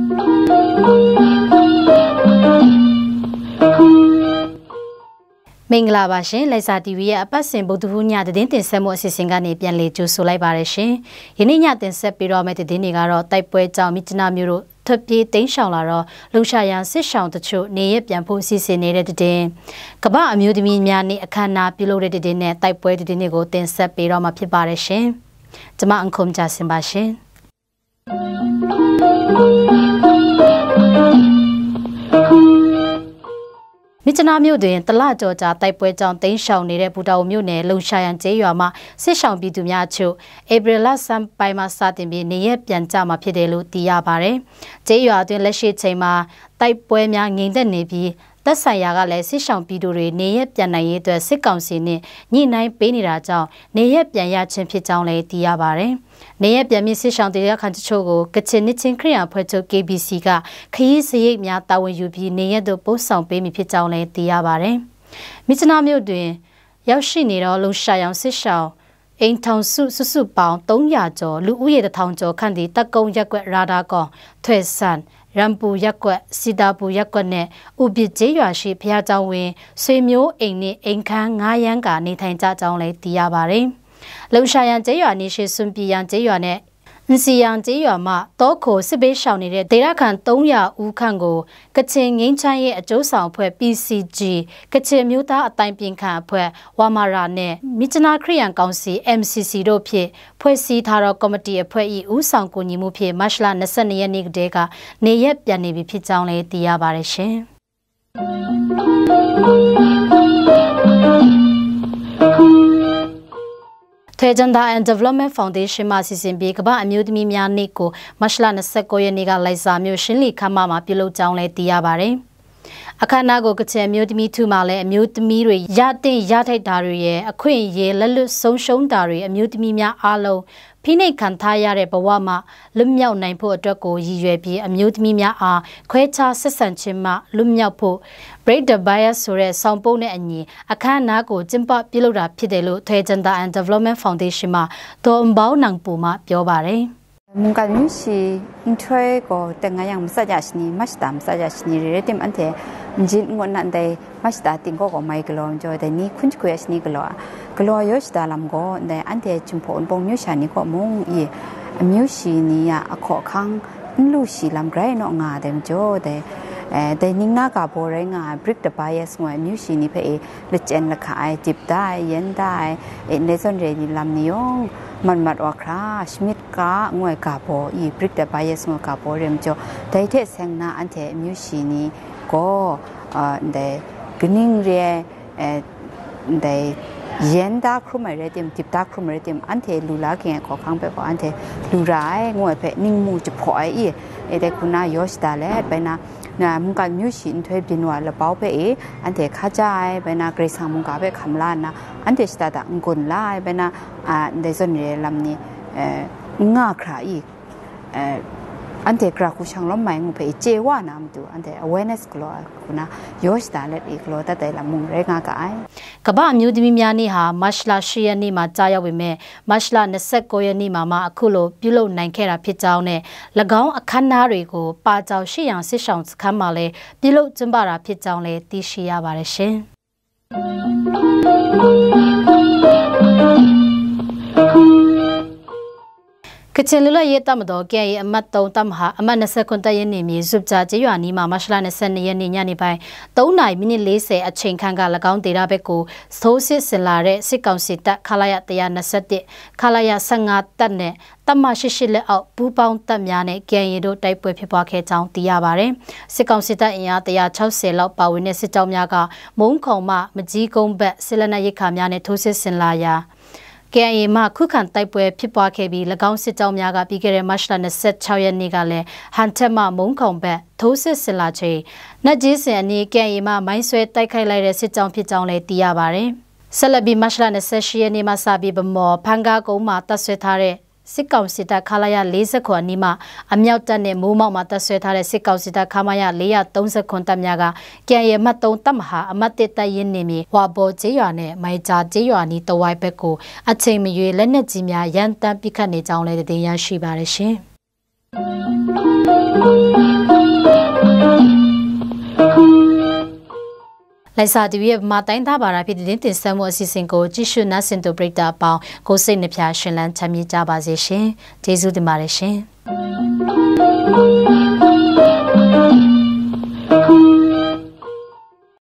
မင်္ဂလာပါရှင်လိုက်စာ TV ရဲ့အပတ်စဉ်ဗုဒ္ဓဟူးညသတင်းတင်ဆက်မှုအစီအစဉ်ကနေပြန်လည်ကြိုဆိုလိုက်ပါရရှင်။ယနေ့ညတင်ဆက်ပြီးတော့မယ့်သတင်းတွေကတော့တိုက်ပွဲကြောင့်မြစ်ကျနာမျိုးတို့ထွက်ပြေးတိမ်းရှောင်လာတော့လုံရှာရန်စစ်ရှောင်တချို့နေရပြန်ဖို့စီစဉ်နေတဲ့သတင်းကမ္ဘာအမျိုးသမီးများနေ့အခမ်းအနားပြုလုပ်တဲ့သတင်းနဲ့တိုက်ပွဲသတင်းတွေကိုတင်ဆက်ပြီးတော့မှာဖြစ်ပါရရှင်။ကျွန်မအန်ခုံကြဆင်ပါရှင်။မြစ်ကျနာမြို့တွင်တလကြော်ကြာတိုက်ပွဲကြောင့်တိမ်းရှောင်နေတဲ့ဘူတာဝမြို့နယ်လုံရှာရန်ကျေးရွာမှာစစ်ရှောင်ပြည်သူများအချို့ဧပြီလဆန်းပိုင်းမှာစတင်ပြီးနေရပြန်ကြမှာဖြစ်တယ်လို့သိရပါတယ်။ကျေးရွာတွင်လက်ရှိချိန်မှာတိုက်ပွဲများငြိမ်သက်နေပြီးသက်ဆိုင်ရာကလည်းစစ်ရှောင်ပြည်သူတွေနေရပြန်နိုင်ရေးအတွက်စစ်ကောင်စီနဲ့ညှိနှိုင်းပေးနေတာကြောင့်နေရပြန်ရခြင်းဖြစ်ကြောင်းလည်းသိရပါတယ်။နေရပြန်မြစ်စစ်ရှောင်တရားခံတချို့ကိုကချင်နှစ်ချင်းခရီးရန်ဖွဲ့ချုပ် KBC ကခရီးစရိတ်များတာဝန်ယူပြီးနေရတို့ပို့ဆောင်ပေးမိဖြစ်ကြောင်းလည်းသိရပါတယ်။မြစ်နာမြို့တွင်ရောက်ရှိနေတော့လုံရှာရောင်စစ်ရှောင်အိမ်ထောင်စုပေါင်း300ကျော်လူဦးရေ1000ကျော်ခန့်သည့်တက်ကုန်းရက်ကွက်ရာဒါကောထွေဆန်ရမ်ပူရက်ကွက်စီတာပူရက်ကွက်နဲ့ဥပစ်ကျေးရွာရှိဖျားကျောင်းဝင်းဆွေမျိုးအိမ်နဲ့အိမ်ခန်း9ရန်ကနေထိုင်ကြကြောင်းလည်းသိရပါတယ်။လုံရှာရန်ကျေးရွာနေရှိစွန်ပြည်ရန်ကျေးရွာနဲ့အင်စီယန်ကျေးရွာမှာတောခိုစစ်ပေးရှောင်နေတဲ့ဒေသခံ300ဦးခန့်ကိုကချင်ငင်းချမ်းရဲ့အကျိုးဆောင်အဖွဲ့ PCG ကချင်မျိုးသားအတိုင်းပြင်ခံအဖွဲ့ဝါမာရာနဲ့မြစ်ကျနာခရီးရန်ကောင်စီ MCC တို့ဖြင့်ဖွဲ့စည်းထားသောကော်မတီအဖွဲ့၏ဦးဆောင်ကူညီမှုဖြင့်မတ်လ22ရက်နေ့ကတည်းကနေရက်ပြန်နေပြီဖြစ်ကြောင်းလည်းသိရပါတယ်ရှင်။Tejanda and Development Foundation မှစီစဉ်ပြီးကမ္ဘာအမျိုးသမီးများနေ့ကိုမတ်လ29ရက်နေ့ကလိုက်စာမြို့ရှင်းလီခမ်းမမှာပြုလုပ်ကြောင်းလည်းသိရပါတယ်။အခမ်းအနားကိုကချင်အမျိုးသမီးထုမှလည်းအမျိုးသမီးတွေရတဲ့ရထိုက်တာတွေရဲ့အခွင့်အရေးလက်လွတ်ဆုံးရှုံးတာတွေအမျိုးသမီးများအားလုံးဖိနှိပ်ခံထားရတဲ့ဘဝမှာလွတ်မြောက်နိုင်ဖို့အတွက်ကိုရည်ရွယ်ပြီးအမျိုးသမီးများအားခွဲခြားဆက်ဆံခြင်းမှလွတ်မြောက်ဖို့ Break the Bias ဆိုတဲ့ဆောင်းပုတ်နဲ့အညီအခမ်းအနားကိုကျင်းပပြုလုပ်တာဖြစ်တယ်လို့ Tejanda and Development Foundation မှဒေါ်ဘောင်းနန်ပူမှပြောပါတယ်뭔가 뉴시 인트레고 땡가양 무사자시니 마시다 무사자시니 레팀 안테 인진 원난데 마시다 띵고고 마이글로 저데니 쿤치쿠야시니 글로 요시다 람고 네 안테 좀 본봉 뉴샤니고 몽이 뉴시니야 아코캉 루시 람그라이노 nga데 저데 데 닝나가 보랭아 break the bias 뭐 뉴시니 페 레첸 라카이 팁다이 옌다이 네선레니 람니용มันมัดว่าคราชมิดกางวยกาโบอีบริกเดบายสงวยกาโบเรียมจ่อได้เทเซงนาอันเทมิวชีนีก็ได้กนิ่งเรียได้เย็นดาครุมเรติมติบดาครุมเรติมอันเทลูลาเกียขอข้างไปก็อันเทลูร้ายงวยเพนิ่งมูจะพอยอีได้คุณนายอสตาเลไปนะมุงการมิวชินทวยดินว่าละเป้าไปอันเทข้าใจไปนะเกรซังมุงกาไปคำลานนะอันเทสตาดังกุนไล่ไปนะได้ส่วนเรียลำนี้ง่าคราอีกอันเทกราคุช่างล้มใหม่งูไปเจว่าน้ำตัวอันเท awareness กลัวคุณนะยอสตาเลอีกลัวแต่ละมุงเรงากายကမ္ဘာအမျိုးသမီးများနေ့ဟာမတ်လ10ရက်နေ့မှာကြာရောက်ပေမဲ့မတ်လ29ရက်နေ့မှာအခုလိုပြုလုပ်နိုင်ခဲ့တာဖြစ်ကြောင်းနဲ့၎င်းအခမ်းအနားတွေကိုပါကြောင်ရှေ့ရန်စစ်ဆောင်စခန်းမှာလည်းပြုလုပ်ကျင်းပတာဖြစ်ကြောင်းလည်းသိရှိရပါတယ်ရှင်ကချင်လူလရေးတမတော်ကဲရဲ့အမတ်3တမဟာအမတ်29ရက်နေ့မြေဇွပ်ဂျာကျေးရွာနီးမှာမတ်လ22ရက်နေ့ညနေပိုင်း3:40 အချိန်ခန့်က၎င်းဒေတာဘက်ကိုသိုးစစ်ဆင်လာတဲ့စစ်ကောင်စီတပ်ခလာရ121ခလာရ15တပ်နဲ့တမ88လက်အောက်ဘူပေါင်းတပ်များနဲ့ကဲရင်တို့တိုက်ပွဲဖြစ်ပွားခဲ့ကြောင်းသိရပါတယ်စစ်ကောင်စီတပ်အင်အား160လောက်ပါဝင်တဲ့စစ်ကြောင်းများကမုံခုံမှမကြီးကုန်းဘက်စစ်လက်နက်ရိတ်ခါများနဲ့ထိုးစစ်ဆင်လာရာKIA မှာခုခံတိုက်ပွဲဖြစ်ပွားခဲ့ပြီး၎င်းစစ်ကြောင်းများကပြီးခဲ့တဲ့မတ်လ26ရက်နေ့ကလည်းဟန်ထက်မှမုံခုံဘက်ထိုးစစ်ဆင်လာချိန်နတ်ကြီးစင်အနီး KIA မှာမိုင်းဆွဲတိုက်ခိုက်လိုက်တဲ့စစ်ကြောင်းဖြစ်ကြောင်းလည်းသိရပါတယ်ဆက်လက်ပြီးမတ်လ28ရက်နေ့မှာစပြီးဗမော်ဖန်ကားကုန်းမှာတပ်ဆွဲထားတဲ့စစ်ကောင်စီတပ်ခလာရ40ခွန်နီမှာအမြောက်တပ်နဲ့မိုးမောက်မှာတပ်ဆွဲထားတဲ့စစ်ကောင်စီတပ်ခမာရ430ခွန်တပ်များကကြံရမှတ်3တပ်မဟာအမတ်1တပ်ရင်းနေမြေဟွာဘော်ကျေးရွာနဲ့မိုင်ဂျာကျေးရွာနီတဝိုက်ဘက်ကိုအချိန်မရွေးလက်နက်ကြီးများရန်တမ်းပစ်ခတ်နေကြောင်းလည်းတင်ရရှိပါတယ်ရှင် လိုက်စာတူရဲ့မှာတိုင်းသားဘာသာဖြစ်တဲ့တင်ဆက်မှုအစီအစဉ်ကိုကြည့်ရှုနားဆင်သူပရိသတ်အပေါင်းကိုစိတ်နှပြရှင်လန်းချမ်းမြေ့ကြပါစေရှင်ကျေးဇူးတင်ပါတယ်ရှင်